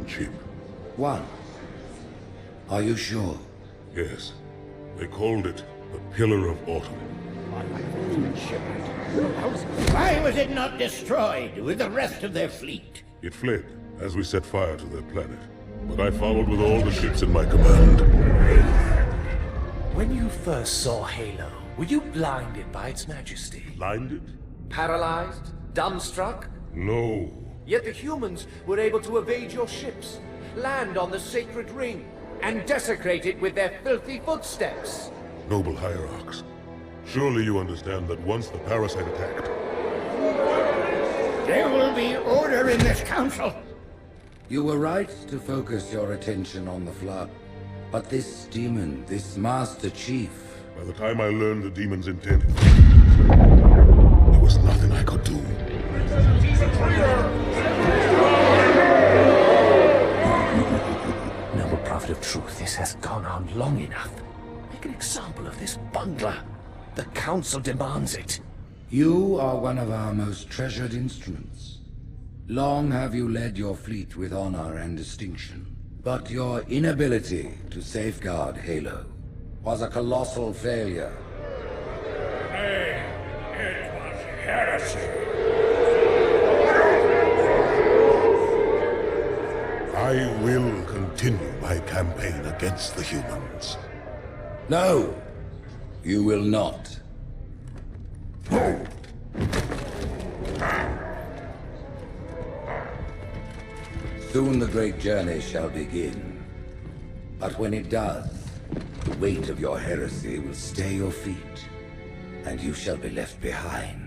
chip. One. Are you sure? Yes. They called it the Pillar of Autumn. Why was it not destroyed with the rest of their fleet? It fled as we set fire to their planet. But I followed with all the ships in my command. When you first saw Halo, were you blinded by its majesty? Blinded? Paralyzed? Dumbstruck? No. Yet the humans were able to evade your ships, land on the sacred ring, and desecrate it with their filthy footsteps. Noble hierarchs, surely you understand that once the parasite attacked... There will be order in this council. You were right to focus your attention on the Flood. But this demon, this Master Chief... By the time I learned the demon's intent, there was nothing I could do. Noble prophet of truth, this has gone on long enough. Make an example of this bungler. The council demands it. You are one of our most treasured instruments. Long have you led your fleet with honor and distinction. But your inability to safeguard Halo was a colossal failure. Hey, it was heresy. I will continue my campaign against the humans. No, you will not. Soon the great journey shall begin. But when it does, the weight of your heresy will stay your feet, and you shall be left behind.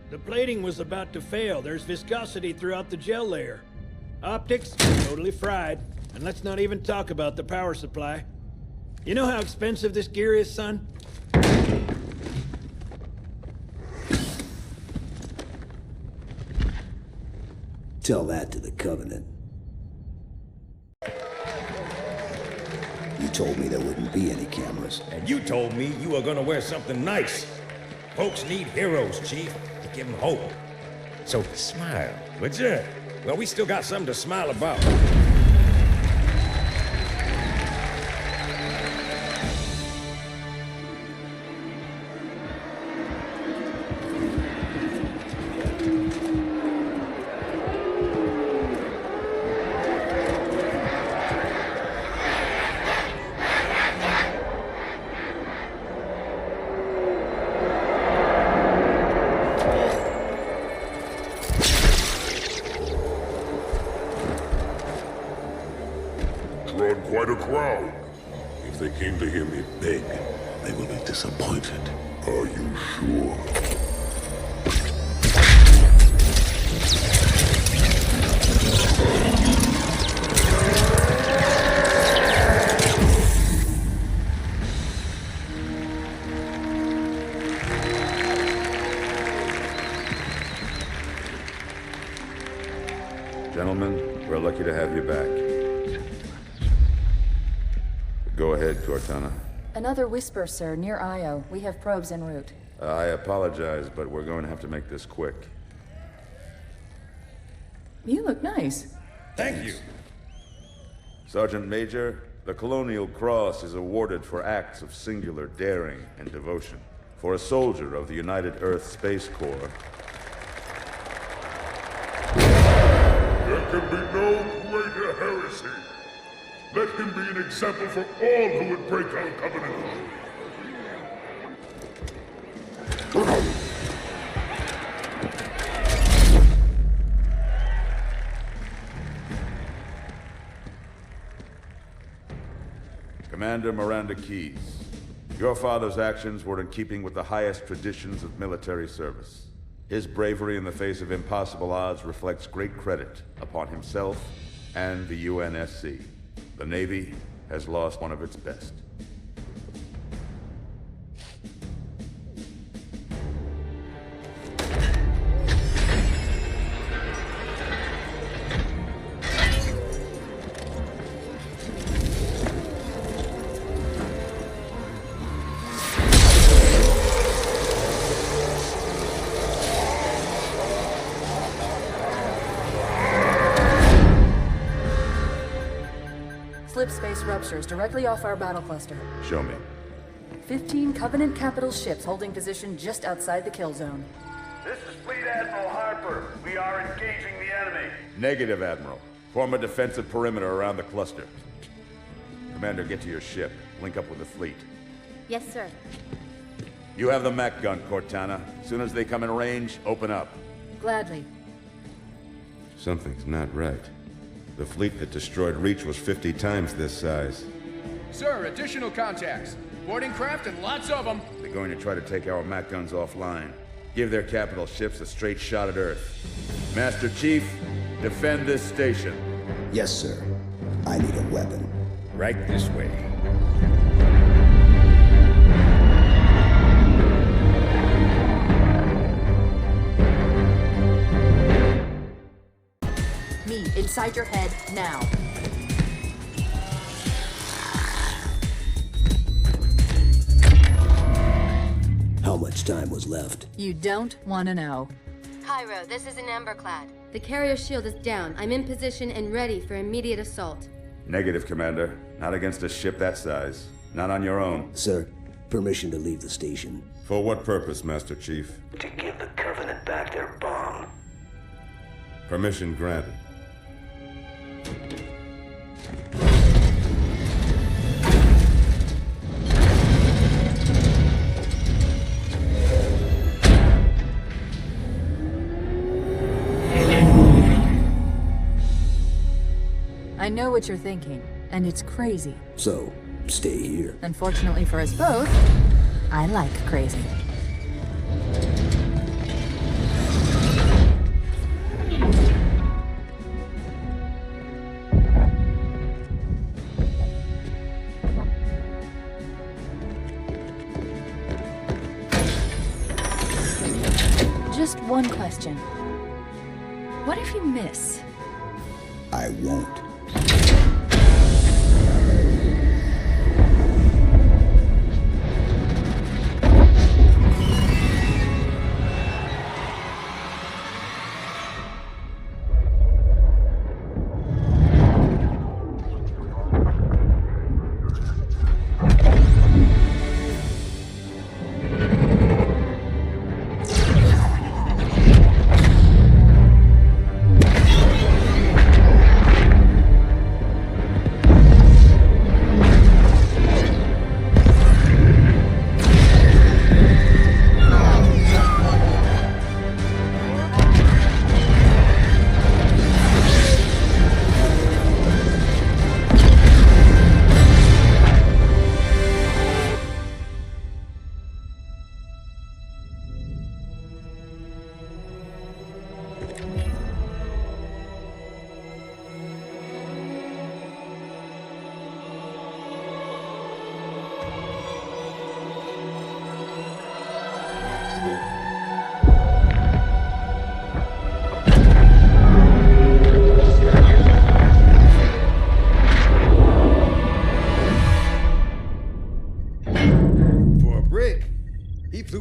The plating was about to fail. There's viscosity throughout the gel layer. Optics, totally fried. And let's not even talk about the power supply. You know how expensive this gear is, son? Tell that to the Covenant. You told me there wouldn't be any cameras. And you told me you were gonna wear something nice. Folks need heroes, Chief, to give them hope. So smile, would ya? Well, we still got something to smile about. Drawn quite a crowd. If they came to hear me beg, they will be disappointed. Are you sure? Gentlemen, we're lucky to have you back. Go ahead, Cortana. Another whisper, sir, near Io. We have probes en route. I apologize, but we're going to have to make this quick. You look nice. Thank you. Sergeant Major, the Colonial Cross is awarded for acts of singular daring and devotion. For a soldier of the United Earth Space Corps. There can be no greater heresy. Let him be an example for all who would break our covenant. Commander Miranda Keyes, your father's actions were in keeping with the highest traditions of military service. His bravery in the face of impossible odds reflects great credit upon himself and the UNSC. The Navy has lost one of its best. slip space ruptures directly off our battle cluster. Show me. 15 Covenant capital ships holding position just outside the kill zone. This is Fleet Admiral Harper. We are engaging the enemy. Negative, Admiral. Form a defensive perimeter around the cluster. Commander, get to your ship. Link up with the fleet. Yes, sir. You have the mech gun, Cortana. As soon as they come in range, open up. Gladly. Something's not right. The fleet that destroyed Reach was 50 times this size. Sir, additional contacts. Boarding craft and lots of them. They're going to try to take our mech guns offline. Give their capital ships a straight shot at Earth. Master Chief, defend this station. Yes, sir. I need a weapon. Right this way. Me, inside your head, now. How much time was left? You don't want to know. Cairo, this is an Emberclad. The carrier shield is down. I'm in position and ready for immediate assault. Negative, Commander. Not against a ship that size. Not on your own. Sir, permission to leave the station. For what purpose, Master Chief? To give the Covenant back their bomb. Permission granted. I know what you're thinking, and it's crazy. So, stay here. Unfortunately for us both, I like crazy. Just one question. What if you miss? I won't.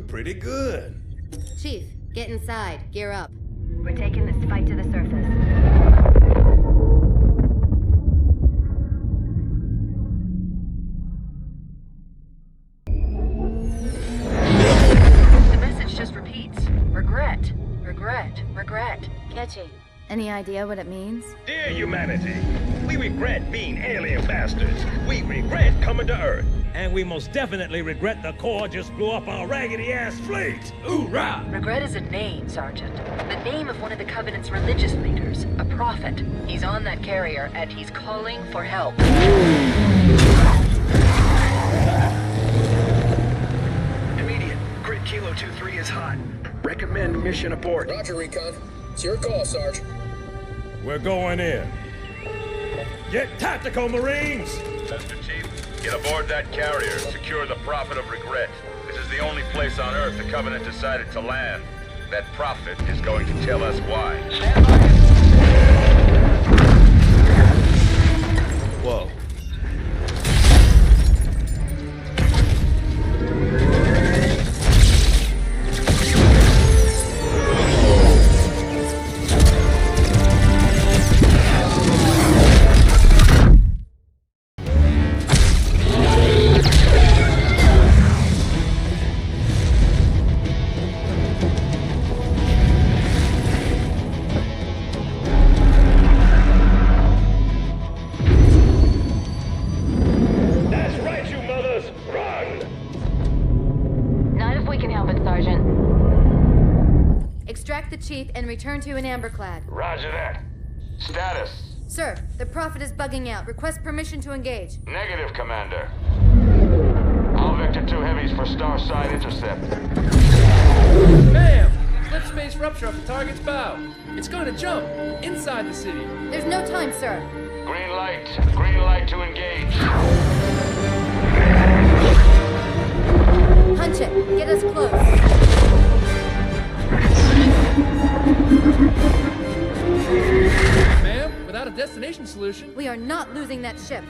Pretty good. Chief, get inside. Gear up. We're taking this fight to the surface. The message just repeats. Regret, regret, regret. Catchy. Any idea what it means? Dear humanity, we regret being alien bastards. We regret coming to Earth. And we most definitely regret the Corps just blew up our raggedy-ass fleet. Hoorah! Regret is a name, Sergeant. The name of one of the Covenant's religious leaders, a prophet. He's on that carrier, and he's calling for help. Immediate. Grid Kilo 2-3 is hot. Recommend mission abort. Roger, Recon. It's your call, Sarge. We're going in. Get tactical, Marines! Master Chief, get aboard that carrier. Secure the Prophet of Regret. This is the only place on Earth the Covenant decided to land. That Prophet is going to tell us why. Stand by. Whoa. Chief, and return to an amberclad. Roger that. Status. Sir, the Prophet is bugging out. Request permission to engage. Negative, Commander. I'll vector 2 heavies for Starside intercept. Bam! Slip space rupture off the target's bow. It's going to jump inside the city. There's no time, sir. Green light. Green light to engage. Punch it. Get us close. Ma'am, without a destination solution... We are not losing that ship.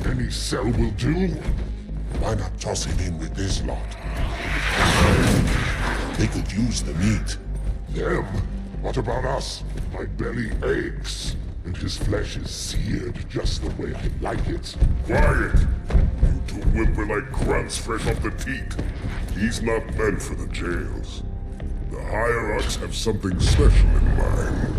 Any cell will do. Why not toss him in with this lot? They could use the meat. Them? What about us? My belly aches, and his flesh is seared just the way I like it. Quiet! You two whimper like grunts fresh off the teat. He's not meant for the jails. The hierarchs have something special in mind.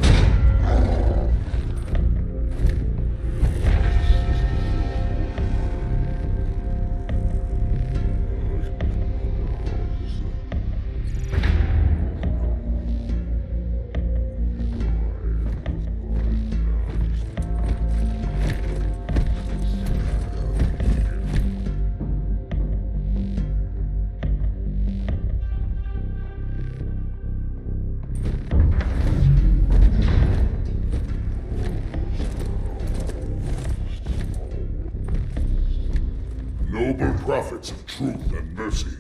Prophets of truth and mercy,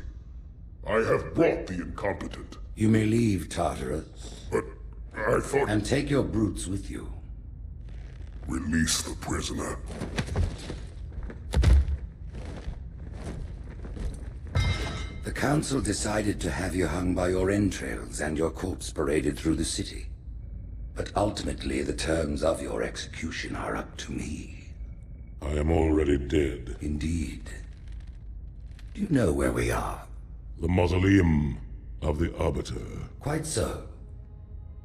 I have brought the incompetent. You may leave, Tartarus. But I thought... And take your brutes with you. Release the prisoner. The Council decided to have you hung by your entrails and your corpse paraded through the city. But ultimately, the terms of your execution are up to me. I am already dead. Indeed. Do you know where we are? The mausoleum of the Arbiter. Quite so.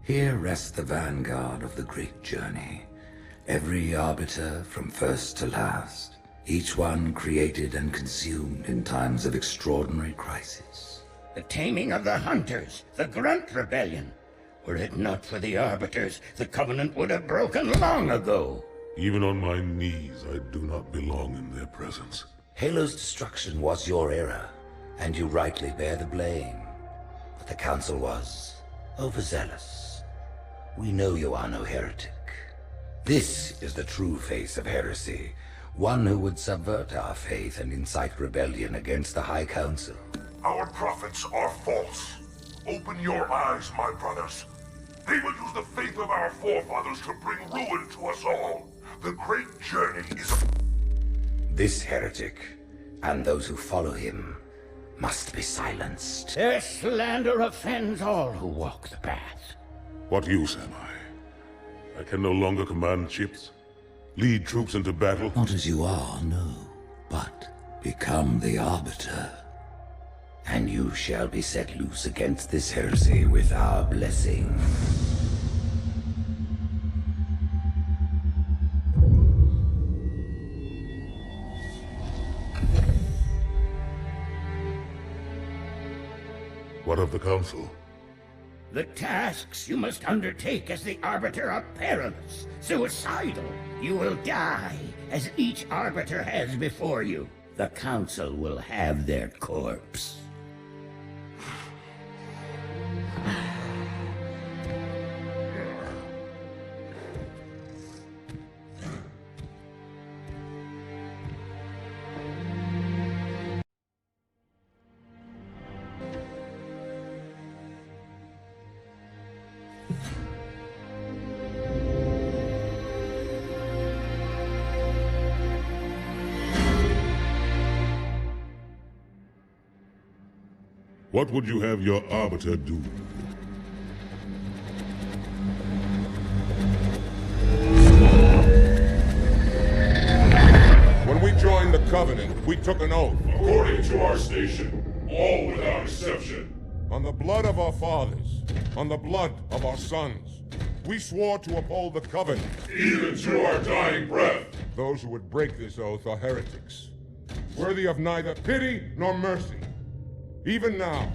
Here rests the vanguard of the great journey. Every Arbiter from first to last. Each one created and consumed in times of extraordinary crisis. The taming of the Hunters, the Grunt Rebellion. Were it not for the Arbiters, the Covenant would have broken long ago. Even on my knees, I do not belong in their presence. Halo's destruction was your error, and you rightly bear the blame. But the Council was overzealous. We know you are no heretic. This is the true face of heresy, one who would subvert our faith and incite rebellion against the High Council. Our prophets are false. Open your eyes, my brothers. They will use the faith of our forefathers to bring ruin to us all. The great journey is a... This heretic, and those who follow him, must be silenced. Their slander offends all who walk the path. What use am I? I can no longer command ships, lead troops into battle. Not as you are, no, but become the Arbiter. And you shall be set loose against this heresy with our blessing. What of the Council? The tasks you must undertake as the Arbiter are perilous, suicidal. You will die, as each Arbiter has before you. The Council will have their corpse. What would you have your Arbiter do? We took an oath. According to our station, all without exception. On the blood of our fathers, on the blood of our sons, we swore to uphold the covenant. Even to our dying breath. Those who would break this oath are heretics, worthy of neither pity nor mercy. Even now,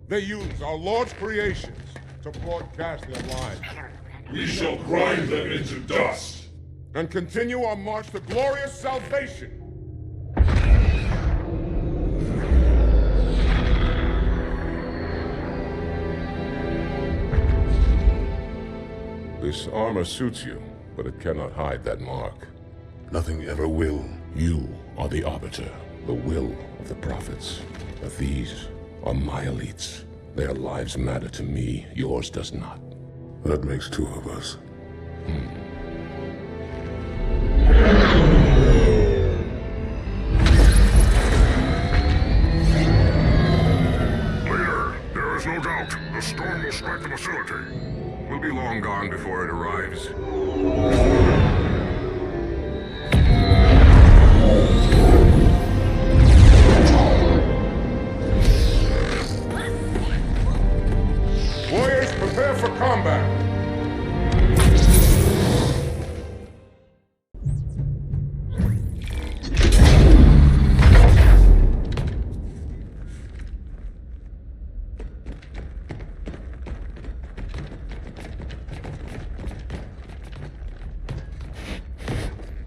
they use our Lord's creations to broadcast their lies. We shall grind them into dust and continue our march to glorious salvation. This armor suits you, but it cannot hide that mark. Nothing ever will. You are the Arbiter, the will of the prophets. But these are my elites. Their lives matter to me, yours does not. That makes two of us. Leader, there is no doubt the storm will strike the facility. We'll be long gone before it arrives. Warriors, prepare for combat!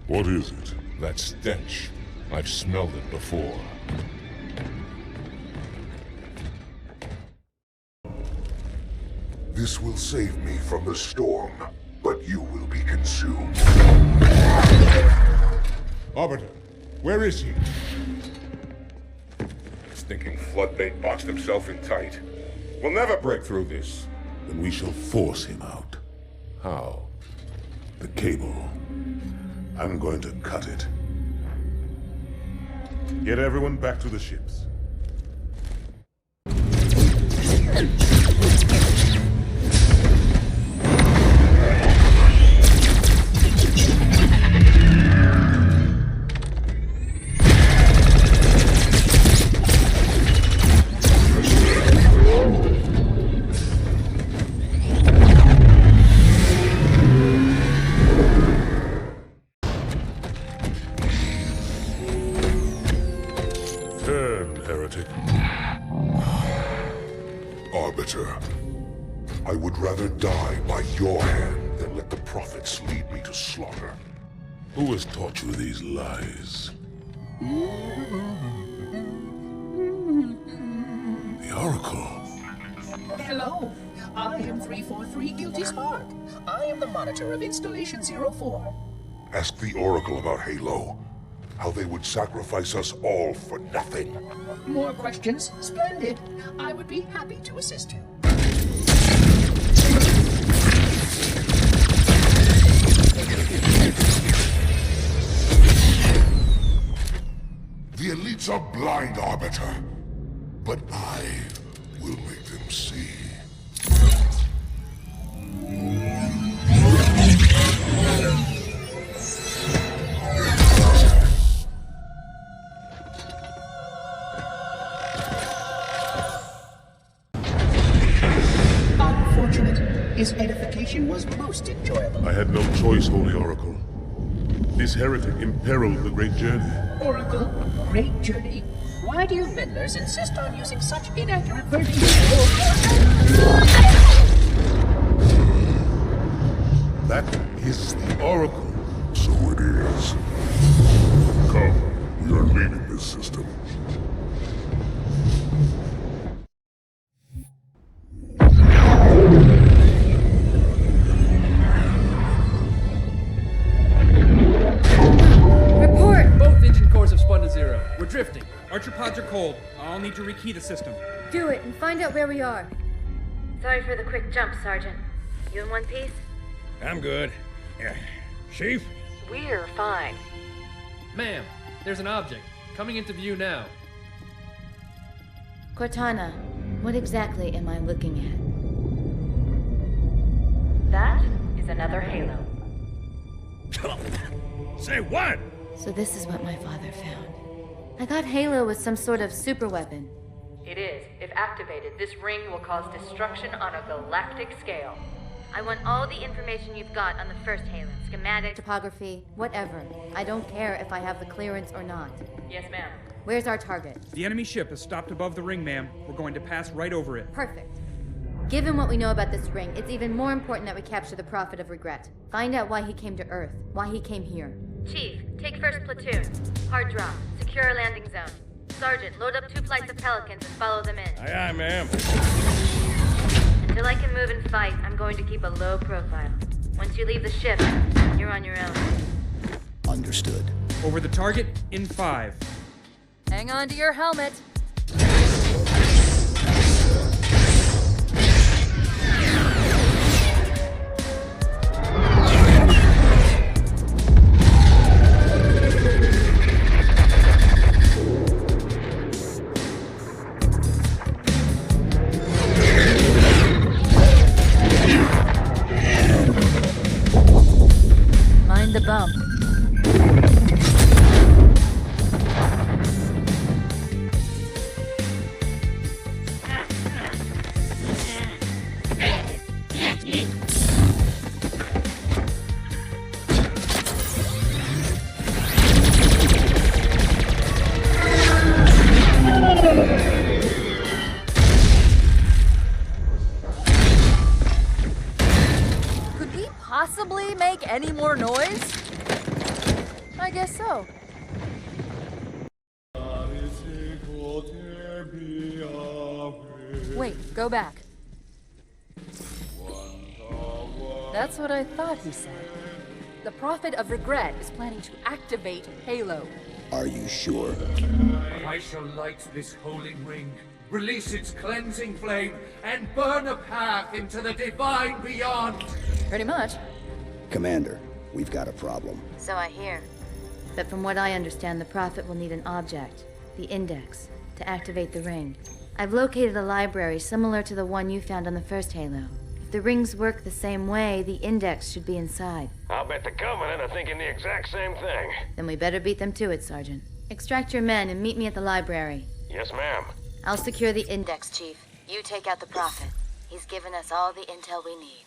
What is it? That stench. I've smelled it before. This will save me from the storm, but you will be consumed. Arbiter, where is he? Stinking floodbait boxed himself in tight. We'll never break through this. Then we shall force him out. How? The cable. I'm going to cut it. Get everyone back to the ships. Arbiter, I would rather die by your hand than let the prophets lead me to slaughter. Who has taught you these lies? The Oracle. Hello, I am 343 Guilty Spark. I am the monitor of Installation 04. Ask the Oracle about Halo. How they would sacrifice us all for nothing. More questions? Splendid. I would be happy to assist you. The elites are blind, Arbiter. But I will make them see. His edification was most enjoyable. I had no choice, Holy Oracle. This heretic imperiled the great journey. Oracle, great journey. Why do you meddlers insist on using such inaccurate versions That is the Oracle. So it is. Come, we are leaving this system. We're drifting. Archer pods are cold. I'll need to rekey the system. Do it and find out where we are. Sorry for the quick jump, Sergeant. You in one piece? I'm good. Chief? We're fine. Ma'am, there's an object. Coming into view now. Cortana, what exactly am I looking at? That is another Halo. Say what? So this is what my father found. I thought Halo was some sort of superweapon. It is. If activated, this ring will cause destruction on a galactic scale. I want all the information you've got on the first Halo. Schematic, topography, whatever. I don't care if I have the clearance or not. Yes, ma'am. Where's our target? The enemy ship has stopped above the ring, ma'am. We're going to pass right over it. Perfect. Given what we know about this ring, it's even more important that we capture the Prophet of Regret. Find out why he came to Earth, why he came here. Chief, take first platoon. Hard drop. Secure a landing zone. Sergeant, load up 2 flights of Pelicans and follow them in. Aye, aye, ma'am. Until I can move and fight, I'm going to keep a low profile. Once you leave the ship, you're on your own. Understood. Over the target in 5. Hang on to your helmet. Mind the bump. Could we possibly make any more noise? I guess so. Wait, go back. That's what I thought he said. The Prophet of Regret is planning to activate Halo. Are you sure? I shall light this holy ring, release its cleansing flame, and burn a path into the divine beyond. Pretty much. Commander, we've got a problem. So I hear. But from what I understand, the Prophet will need an object, the Index, to activate the ring. I've located a library similar to the one you found on the first Halo. If the rings work the same way, the Index should be inside. I'll bet the Covenant are thinking the exact same thing. Then we better beat them to it, Sergeant. Extract your men and meet me at the library. Yes, ma'am. I'll secure the Index, Chief. You take out the Prophet. He's given us all the intel we need.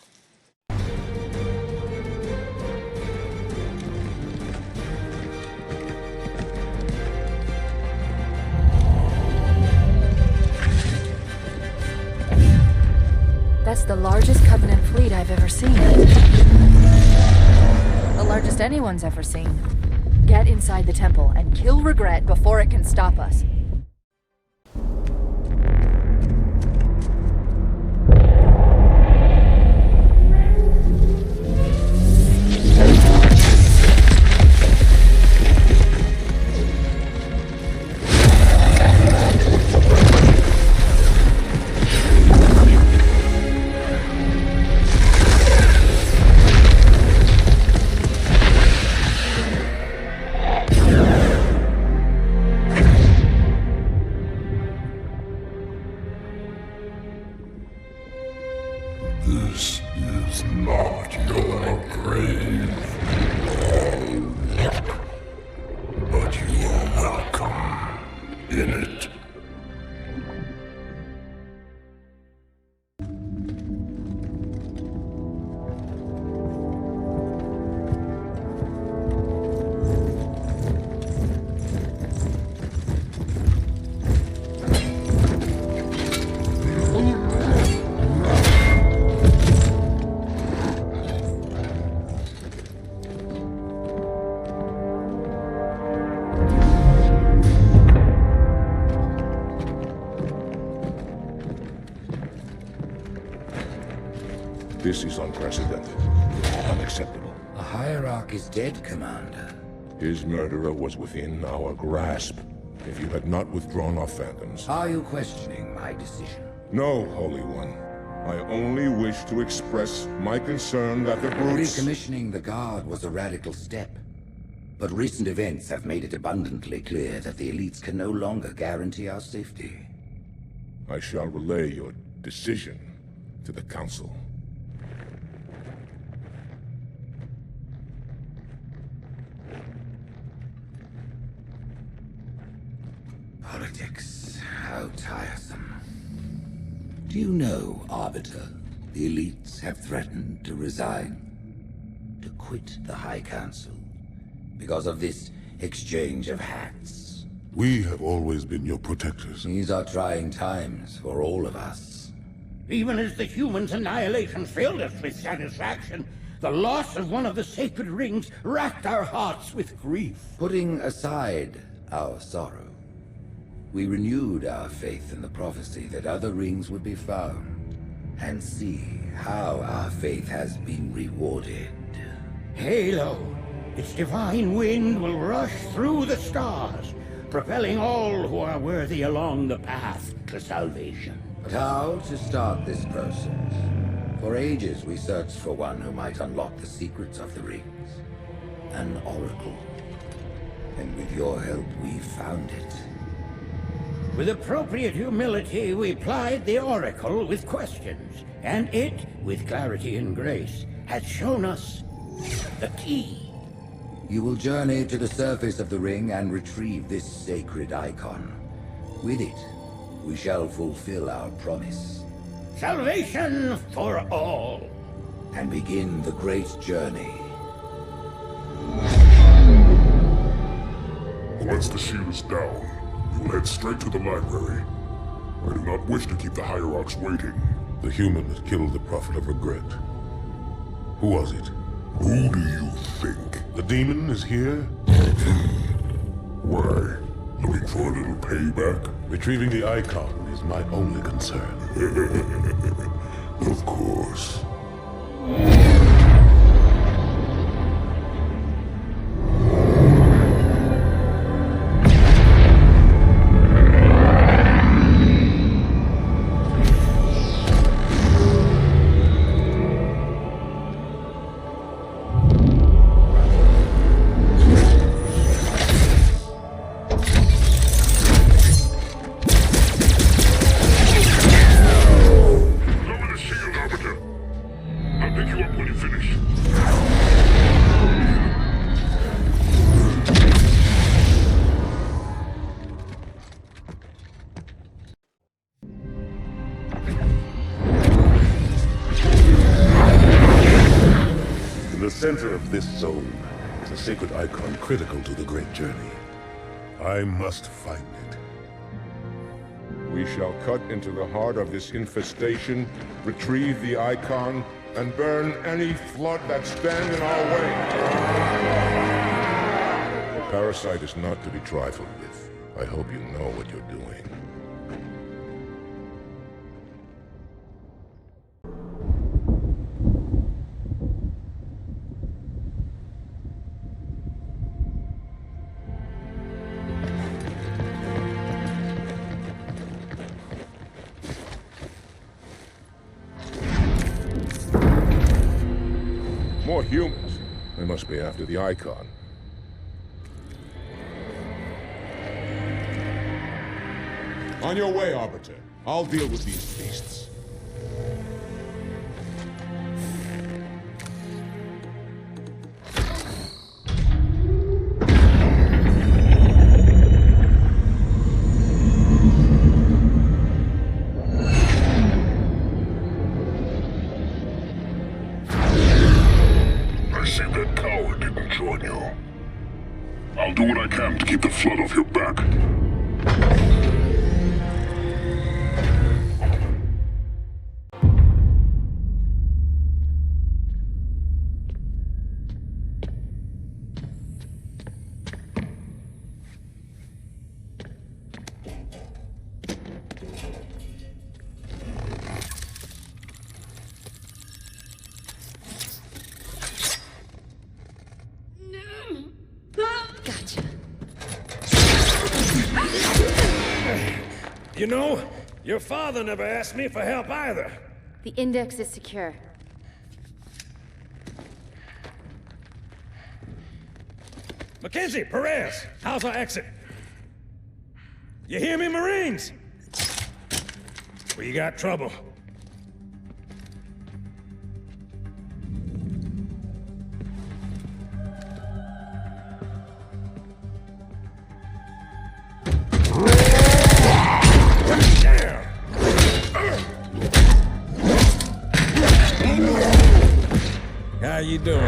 That's the largest Covenant fleet I've ever seen. The largest anyone's ever seen. Get inside the temple and kill Regret before it can stop us. This is not your grave. But you are welcome in it. This is unprecedented. Unacceptable. A hierarch is dead, Commander. His murderer was within our grasp. If you had not withdrawn our phantoms... Are you questioning my decision? No, Holy One. I only wish to express my concern that the brutes... Recommissioning the Guard was a radical step. But recent events have made it abundantly clear that the elites can no longer guarantee our safety. I shall relay your decision to the Council. Politics. How tiresome. Do you know, Arbiter, the elites have threatened to resign, to quit the High Council, because of this exchange of hats? We have always been your protectors. These are trying times for all of us. Even as the humans' annihilation filled us with satisfaction, the loss of one of the sacred rings racked our hearts with grief. Putting aside our sorrow, we renewed our faith in the prophecy that other rings would be found, and see how our faith has been rewarded. Halo, its divine wind will rush through the stars, propelling all who are worthy along the path to salvation. But how to start this process? For ages we searched for one who might unlock the secrets of the rings. An oracle. And with your help we found it. With appropriate humility, we plied the oracle with questions, and it, with clarity and grace, has shown us the key. You will journey to the surface of the ring and retrieve this sacred icon. With it, we shall fulfill our promise. Salvation for all. And begin the great journey. Once the shield is down, we will head straight to the library. I do not wish to keep the Hierarchs waiting. The human that killed the Prophet of Regret. Who was it? Who do you think? The demon is here? Why? Looking for a little payback? Retrieving the icon is my only concern. Of course. In the center of this zone is a sacred icon critical to the great journey. I must find it. We shall cut into the heart of this infestation, retrieve the icon, and burn any flood that stand in our way. The parasite is not to be trifled with. I hope you know what you're doing. More humans. They must be after the icon. On your way, Arbiter. I'll deal with these beasts. I see that coward didn't join you. I'll do what I can to keep the flood off your back. Gotcha. You know, your father never asked me for help either. The index is secure. Mackenzie, Perez, how's our exit? You hear me, Marines? We got trouble. you doing?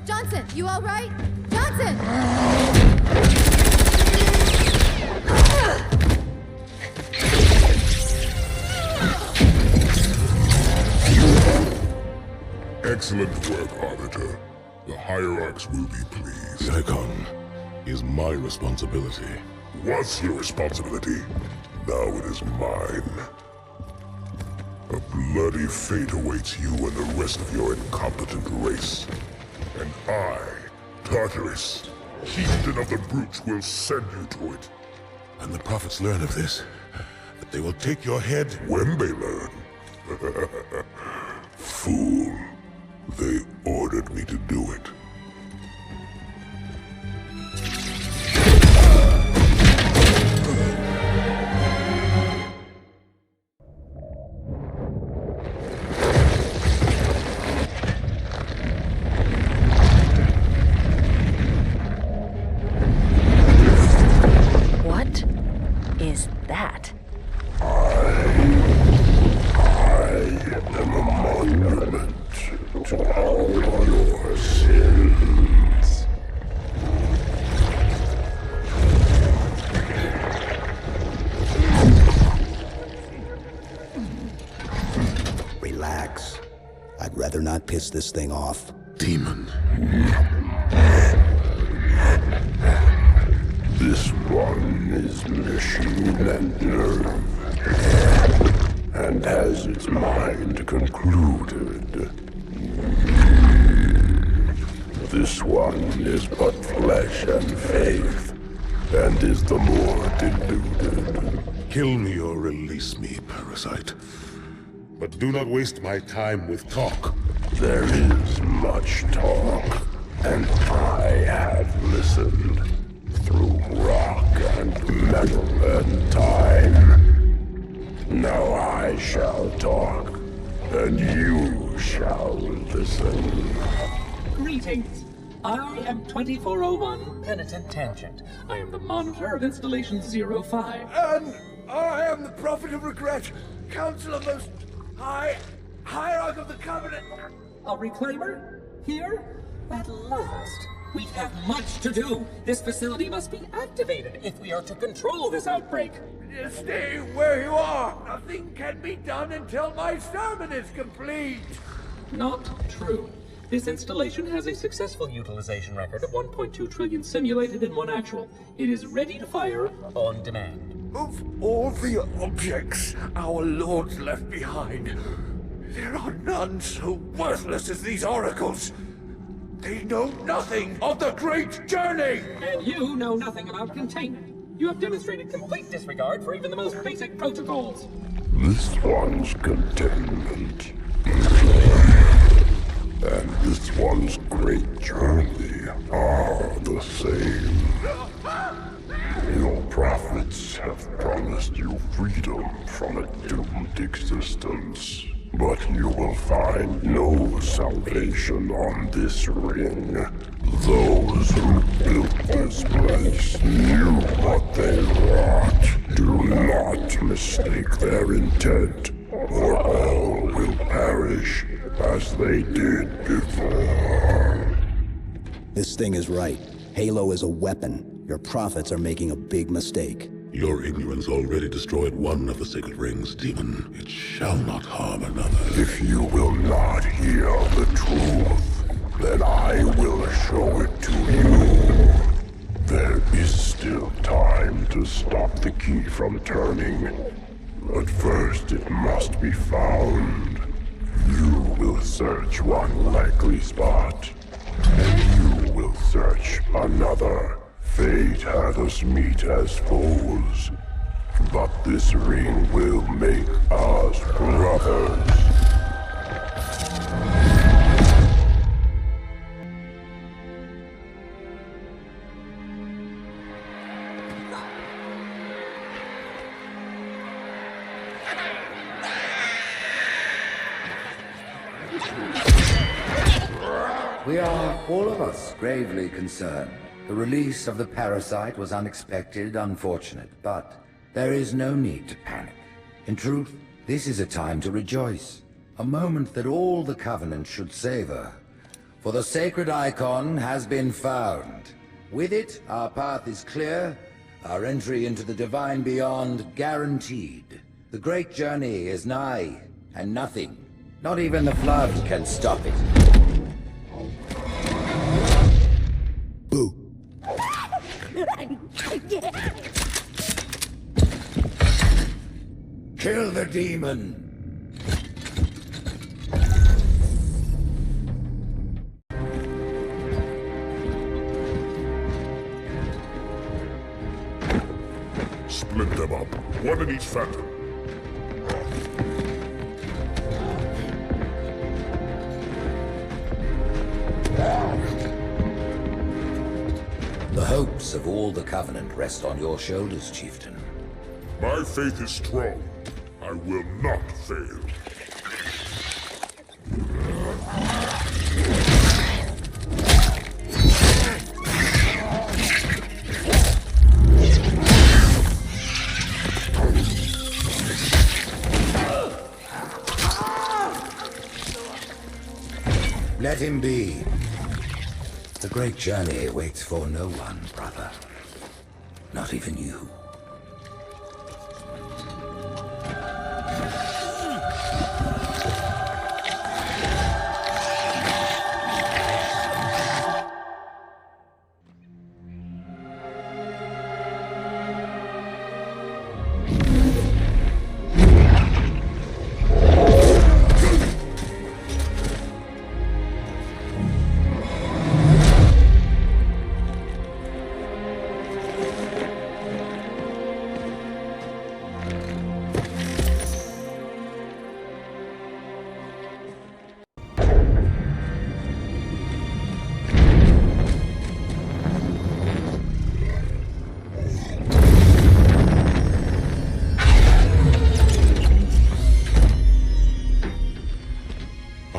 Johnson, you all right? Johnson! Excellent work, Arbiter. The Hierarchs will be pleased. The Icon is my responsibility. Was your responsibility? Now it is mine. A bloody fate awaits you and the rest of your incompetent race. And I, Tartarus, chieftain of the brutes, will send you to it. And the prophets learn of this, that they will take your head when they learn. Fool. They ordered me to do it. What is that? I am a monument to all your sins. Relax. I'd rather not piss this thing off. Demon. This one is machine and nerve, and has its mind concluded. This one is but flesh and faith, and is the more deluded. Kill me or release me, parasite. But do not waste my time with talk. There is much talk, and I have listened through rock and metal and time. Now I shall talk, and you shall listen. Greetings. I am 2401 Penitent Tangent. I am the monitor of Installation 05. And I am the Prophet of Regret, Council of Most High, Hierarch of the Covenant. A reclaimer? Here? At last. We have much to do. This facility must be activated if we are to control this outbreak. Stay where you are. Nothing can be done until my sermon is complete. Not true. This installation has a successful utilization record of 1.2 trillion simulated and 1 actual. It is ready to fire on demand. Of all the objects our lords left behind, there are none so worthless as these oracles. They know nothing of the great journey! And you know nothing about containment. You have demonstrated complete disregard for even the most basic protocols. This one's containment. And this one's great journey are the same. Your prophets have promised you freedom from a doomed existence. But you will find no salvation on this ring. Those who built this place knew what they wrought. Do not mistake their intent, or all will perish as they did before. This thing is right. Halo is a weapon. Your prophets are making a big mistake. Your ignorance already destroyed one of the sacred rings, demon. It shall not harm another. If you will not hear the truth, then I will show it to you. There is still time to stop the key from turning. But first it must be found. You will search one likely spot, and you will search another. Fate had us meet as foes, but this ring will make us brothers. We are, all of us, gravely concerned. The release of the parasite was unexpected, unfortunate, but there is no need to panic. In truth, this is a time to rejoice. A moment that all the Covenant should savor. For the sacred icon has been found. With it, our path is clear, our entry into the divine beyond guaranteed. The great journey is nigh, and nothing, not even the flood, can stop it. Boo. Kill the demon! Split them up, one in each phantom. The hopes of all the Covenant rest on your shoulders, Chieftain. My faith is strong. I will not fail. Let him be. The great journey waits for no one, brother. Not even you.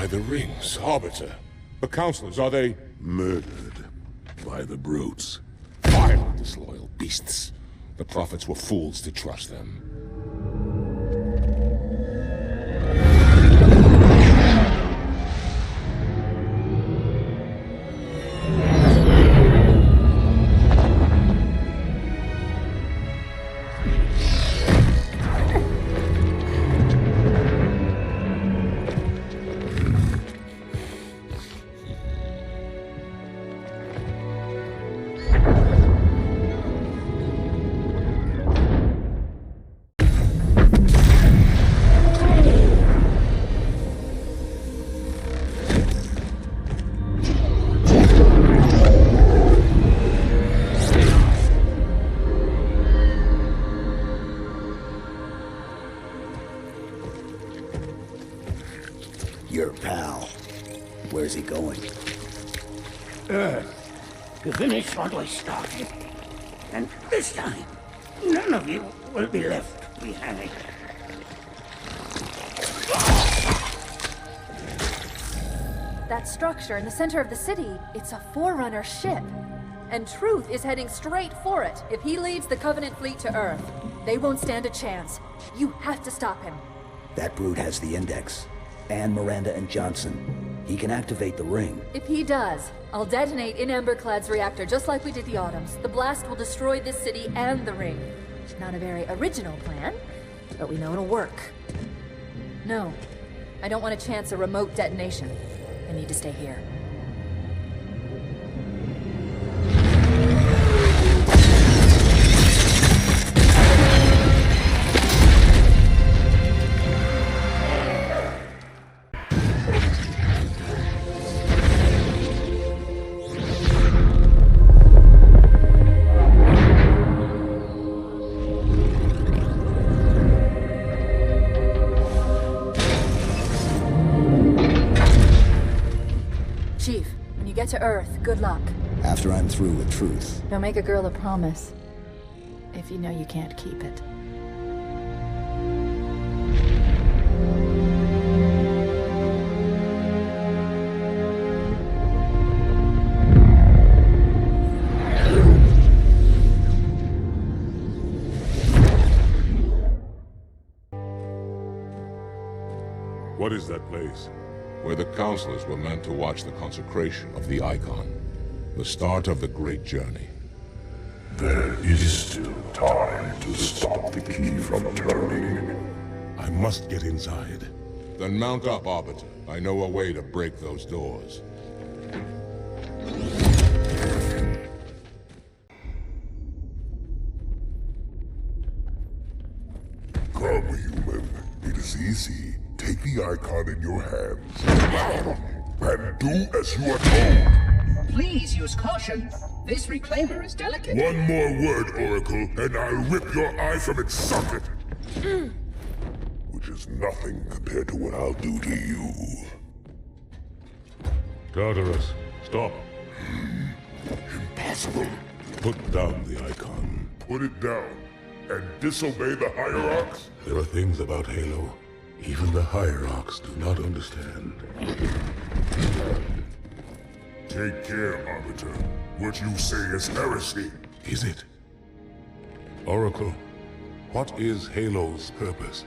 The rings, Arbiter. The counselors, are they... Murdered by the brutes. Vile, disloyal beasts. The prophets were fools to trust them. Your pal. Where's he going? Earth, to finish what we started. And this time, none of you will be left behind. That structure in the center of the city, it's a Forerunner ship. And Truth is heading straight for it. If he leads the Covenant fleet to Earth, they won't stand a chance. You have to stop him. That brute has the Index. And Miranda and Johnson. He can activate the ring. If he does, I'll detonate in Emberclad's reactor just like we did the Autumns. The blast will destroy this city and the ring. Not a very original plan, but we know it'll work. No, I don't want to chance a remote detonation. I need to stay here. Chief, when you get to Earth, good luck. After I'm through with Truth. Don't make a girl a promise if you know you can't keep it. What is that place? Where the counselors were meant to watch the consecration of the Icon. The start of the Great Journey. There is still time to stop the key from turning. I must get inside. Then mount up, Arbiter. I know a way to break those doors. Come, human. It is easy. Take the Icon in your hands. And do as you are told. Please use caution. This reclaimer is delicate. One more word, Oracle, and I'll rip your eye from its socket. Which is nothing compared to what I'll do to you. Tartarus, stop. Impossible. Put down the Icon. Put it down and disobey the Hierarchs? There are things about Halo even the Hierarchs do not understand. Take care, Arbiter. What you say is heresy. Is it? Oracle, what is Halo's purpose?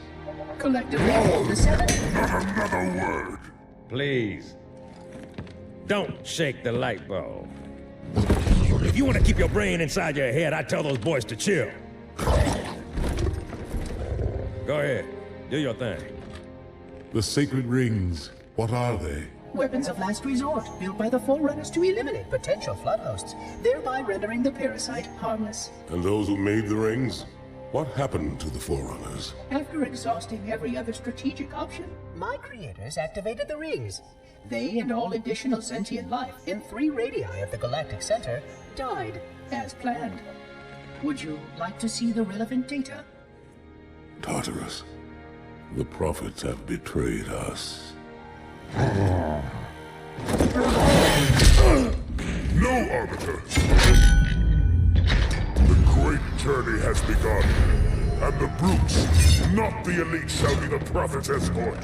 Collectively, the seven... Not another word! Please. Don't shake the light bulb. If you want to keep your brain inside your head, I tell those boys to chill. Go ahead. Do your thing. The sacred rings, what are they? Weapons of last resort, built by the Forerunners to eliminate potential flood hosts, thereby rendering the parasite harmless. And those who made the rings? What happened to the Forerunners? After exhausting every other strategic option, my creators activated the rings. They and all additional sentient life in 3 radii of the galactic center died as planned. Would you like to see the relevant data? Tartarus, the prophets have betrayed us. No, Arbiter! The great journey has begun, and the brutes, not the elite, shall be the prophet's escort.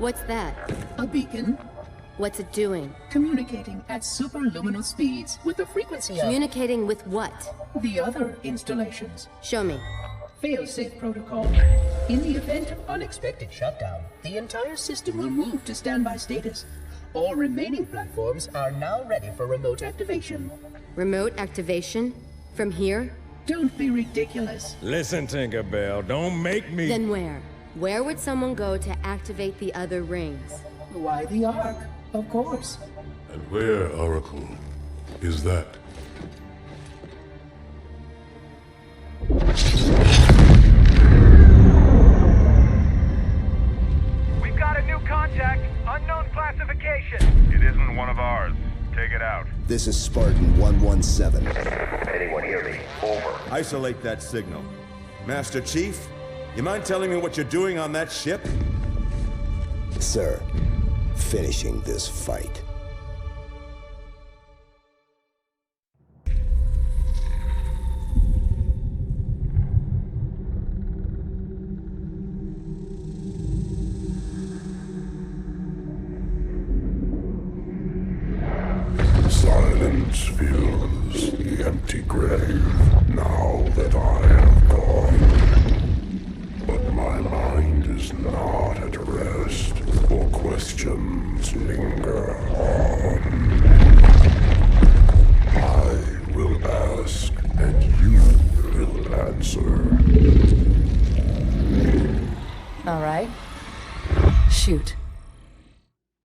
What's that? A beacon. What's it doing? Communicating at superluminal speeds with the frequency of... Communicating with what? The other installations. Show me. Fail-safe protocol. In the event of unexpected shutdown, the entire system will move to standby status. All remaining platforms are now ready for remote activation. Remote activation? From here? Don't be ridiculous. Listen, Tinkerbell, don't make me... Then where? Where would someone go to activate the other rings? Why the Ark? Of course. And where, Oracle, is that? We've got a new contact, unknown classification. It isn't one of ours. Take it out. This is Spartan 117. Anyone hear me? Over. Isolate that signal. Master Chief, you mind telling me what you're doing on that ship? Sir, finishing this fight. Silence fills the empty grave now that I have gone. But my mind is not at rest, for questions linger on. I will ask, and you will answer. Institute.